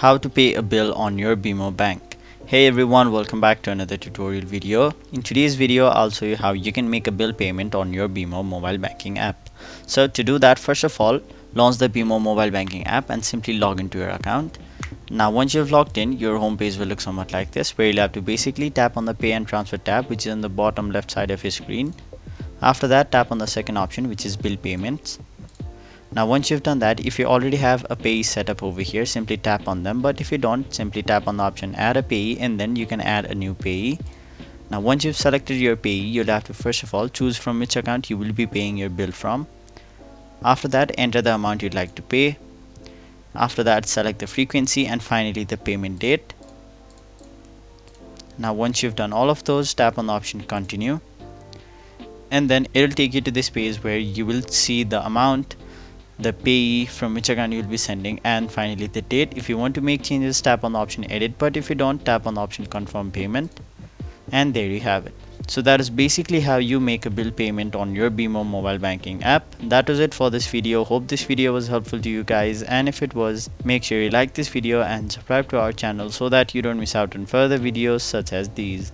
How to pay a bill on your BMO bank. Hey everyone, welcome back to another tutorial video. In today's video, I'll show you how you can make a bill payment on your BMO mobile banking app. So to do that, first of all, launch the BMO mobile banking app and simply log into your account. Now once you've logged in, your home page will look somewhat like this, where you'll have to basically tap on the pay and transfer tab, which is on the bottom left side of your screen. After that, tap on the second option, which is bill payments. Now once you've done that, if you already have a payee set up over here, simply tap on them, but if you don't, simply tap on the option add a payee and then you can add a new payee. Now once you've selected your payee, you'll have to first of all choose from which account you will be paying your bill from. After that, enter the amount you'd like to pay. After that, select the frequency and finally the payment date. Now once you've done all of those, tap on the option continue, and then it'll take you to this page where you will see the amount, the payee, from which account you will be sending, and finally the date. If you want to make changes, tap on the option edit, but if you don't, tap on the option confirm payment, and there you have it. So that is basically how you make a bill payment on your BMO mobile banking app. That was it for this video. Hope this video was helpful to you guys, and if it was, make sure you like this video and subscribe to our channel so that you don't miss out on further videos such as these.